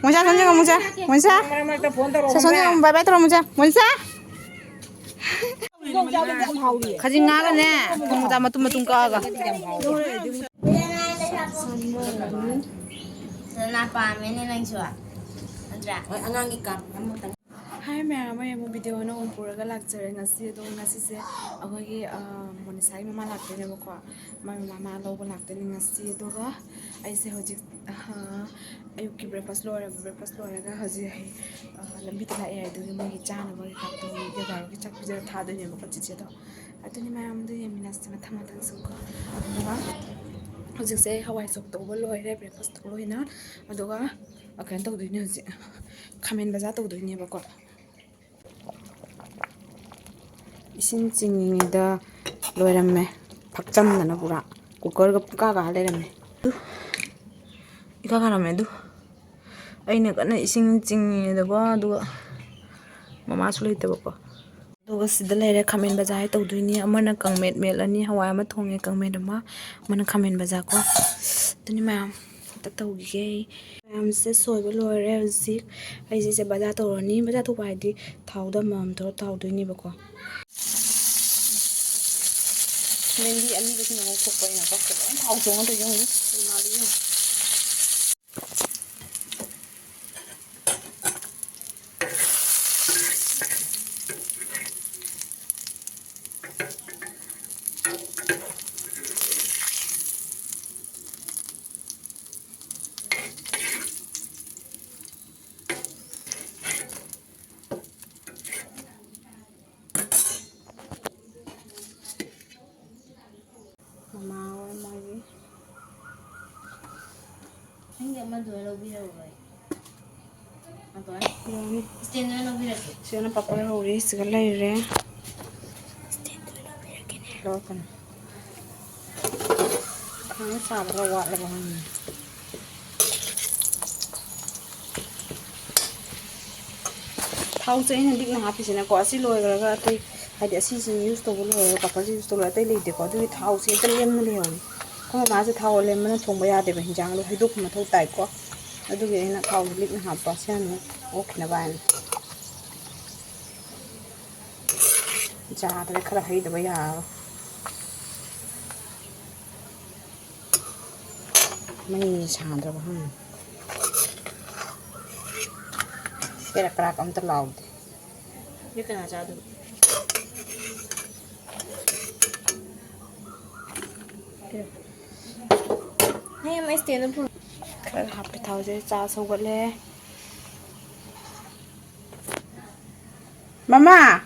Monsa sonja kamu monsa. Monsa. Sa sonja kamu bye bye terus monsa. Monsa. Kaji ngaga ne. Kamu tak matung matung kaga. Kenapa ini langsung? Angang ikan. Hi ma'am, I am video na umpuraga lecture ngasi do ngasi se agogi monisai mama lakte ne bako mama logo lakte ne ngasi do ga ai se hoji ayuki breakfast lora ga hoji lambi tala ai do mo gi chana ba ka to ge ba gi chak pija tha do ne bako chiche do atuni ma'am do yemi nas ma thama thang su ko hoji se hawai sok to bo loi re breakfast to loi na adoga akan to do ne hoji khamen baza to do ne bako isin chingida loiramme phakchamna pura cooker ga puka ga leramme ika garame du aine kana isin chingida go du mama su leite bako duga sida lere khamen baza hai tawduini amana kangmet melani hawai ama thonge kangmet ama mana khamen baza ko tuni mayam ta tawgi mayam se soiba loire zik ai se baza tawrani baza thu bai thawda mam to tawduini bako Mendi ani besi nang ukuk ko ina ko tahu dong ada yang ni mali yo Siapa papa lori segala ire. Lokan. Kamu sabar awak lah bang. Tahu saya nanti nak habis ni kau asyik lori kerana tu ada asyik use tu boleh papa use tu lah tu leh dekau tu tahu saya terlem ni leh. Kau masih tahu lem mana Thongba ya deh jangan lu hidup macam tu tak kau. Aduh gini nak tahu beli ni apa sih ni? Okay nak bahan. Jangan terlalu keras hidup ya. Mani jangan terlalu bahan. Kerak-kerak kamu terlalu. Ini kena jadu. Hey, mai stand up. Kalau happy tahu je cah suka le. Mama.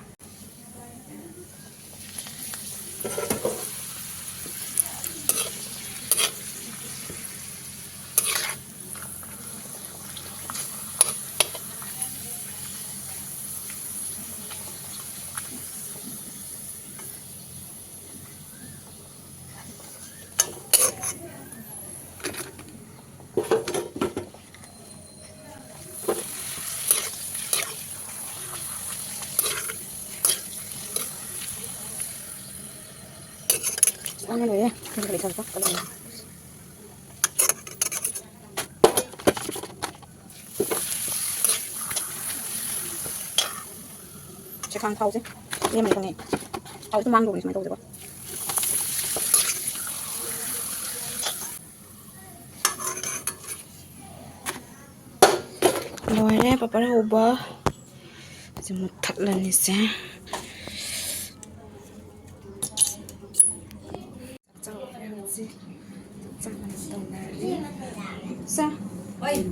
Ano lo ya? Kali satu kali. Sekarang tahu sih. Ini macam ni. Tahu tu manggung ni macam tu. Loire papa dah ubah. Semut tak lah ni sih. Sa? Oi.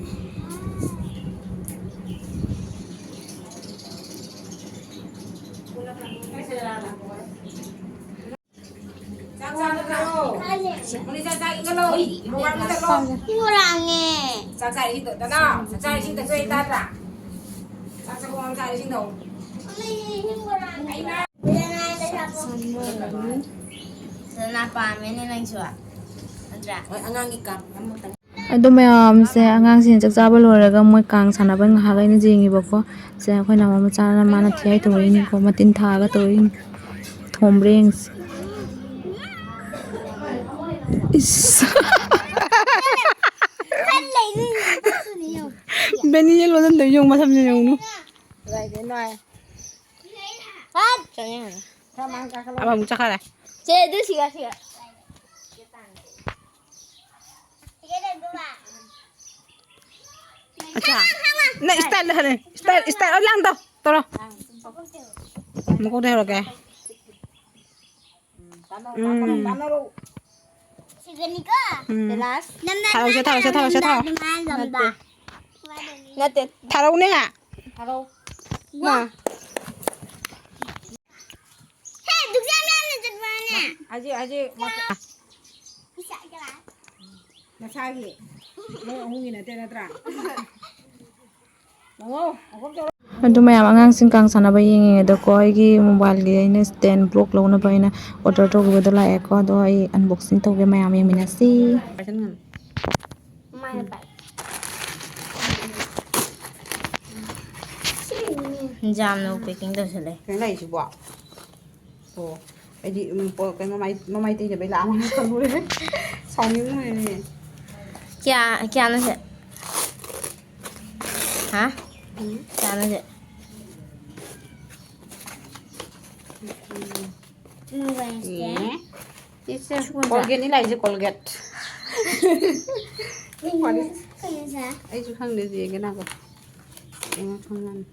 Kenapa ini langsung? Angang ikan. Ado mayam se angang sin chak chaba loraga moi kang sana ban ha ga ni jingi bako se khoi na ma cha na mana thai to ni ko matin tha ga to in thombreng is Benny yellow than the young Matam Kuira. Vậy thế này. Cho nhé. Abang cakap. Chơi đứa xì gà. Acha. Nah, style dah ni. Style orang tu. Tolong. Muka dah okey. Taruh. Nate. Taruh ni ah. Hello. Nah. Hey, đừng ra nè chật vào nè. Aji. Nasagi. Mau hungin na tera tra. Mau. ꯑꯗꯨ ꯃꯌꯥꯝ ꯑꯉꯥꯡꯁꯤꯡ ꯀꯥꯡ ꯁꯥꯟꯅꯕ ꯌꯦꯡꯉꯤꯉꯩꯗꯀꯣ ꯑꯩꯒꯤ ꯃꯣꯕꯥꯏꯜꯒꯤ ꯑꯩꯅ stand block ꯂꯧꯅꯕ ꯑꯩꯅ ꯑꯣꯔꯗꯔ ꯇꯧꯈꯤꯕꯗꯣ ꯂꯥꯛꯑꯦꯀꯣ ꯑꯗꯣ ꯑꯩ ꯑꯟꯕꯣꯛꯁꯤꯡ ꯇꯧꯒꯦ ꯃꯌꯥꯝ ꯌꯦꯡꯃꯤꯟꯅꯁꯤ Jamno packing tꯧꯁꯜꯂꯦ. Cái này chứ bỏ. Ồ, cái gì cái mày tì để bay làm không cần luôn đấy. Sau những người này. क्या nó sẽ? Hả? क्या nó sẽ? Colgate ini lah aja Colgate. Ay suhang deh sih kenapa? Yang kangen.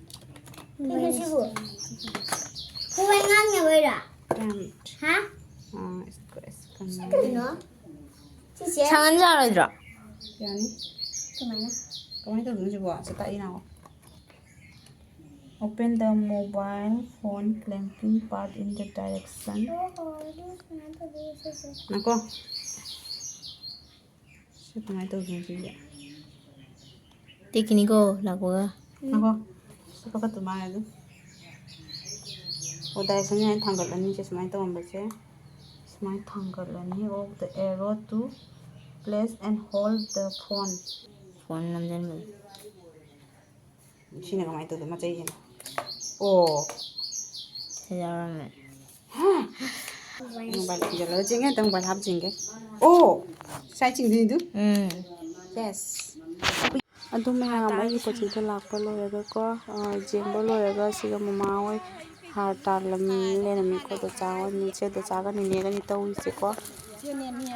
Hwai ngang nhà bây giờ. Hả? Sang ra rồi rồi. Yani. Kamu itu dulu coba setain aku. Open the mobile phone clamping part in the direction. Nako. Siapa yang itu dulu juga. Tikini ko lakukan. Nako. Siapa ketumah itu? Udah sebenarnya tanggal ini semuanya itu membaca. Semuanya tanggal ini of the arrow to place and hold the phone. Phone namanya apa? Sini kamu itu tuh macam ini. Oh. Sejarah. Mobile jalan jengke, tentang mobile hap jengke. Oh, saya jengke itu? Yes. Aduh, mah mai coaching tu lakpa lo ya ko, jengbo lo ya siga mama oi harta lam le nami ko to chawa ni che to chaga ni ne ga ni to ise ko.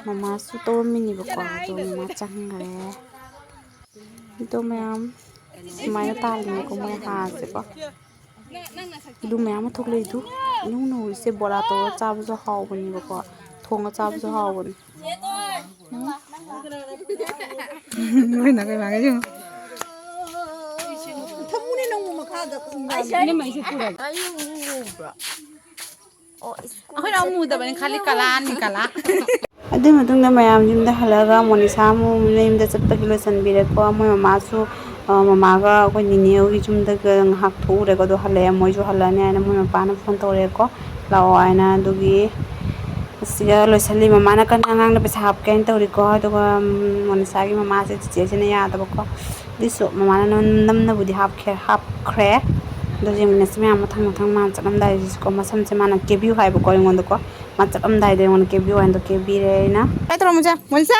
Mama su to mi ni ko to mama changre. Itu ma'am mai ta ni ko mai ha se ko. Itu ma'am thok le itu. Nu se bola to cha bu so haw bani ko. Thong cha bu so haw bani. Người nào cái mà cái chứ? Ini masih kurang. Aku nak muda bani kali kalah ni kalah. Ada matungnya mayam jumda halaga monisamu jumda cepat kilo sanbire ko mo mamasu mamaga ko nineo gi jumda gang hak thore ko do halaya moju halane ana mo mapana phone tore ko law aina dugi siga loisali mamana kan ngang na pesa hap kain tore ko to monisagi mama se chiche ne ya da ko diso mamana namna budi hap kre do jim ne sme am thang man chakam dai jis ko masam se mana kebiu hai bo ko ngon ko ma chakam dai de ngon kebiu and kebi re na ai tro muja monsa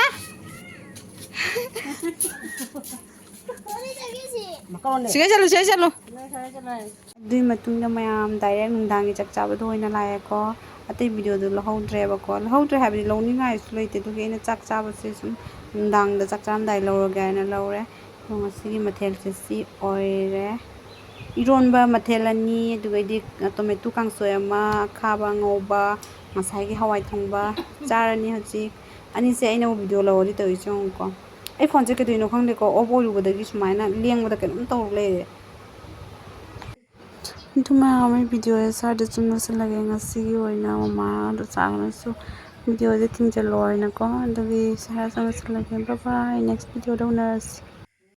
sige chalo dui matung na mayam direct nungdang gi chak chaba do ina la ko ate video do lohondre ba ko lohondre ha bi loni ngai su leite do ge na chak chaba se sum nungdang da chak cham dai lo ga na lo re ko ngasi mathel se si oire ironba mathelani dugai tomato kangsoy ama khaba ngoba ngasai gi hawai thongba charani haji ani se aina video lawri to ichong ko ai phone je ke doino khangde ko obolu bodagi sumaina lengba da kenum to le Tuma my video sa de chunna se lage ngasi gi oina mama do changna su video de ting je loi na ko do gi sa sa se lage bye bye next video do na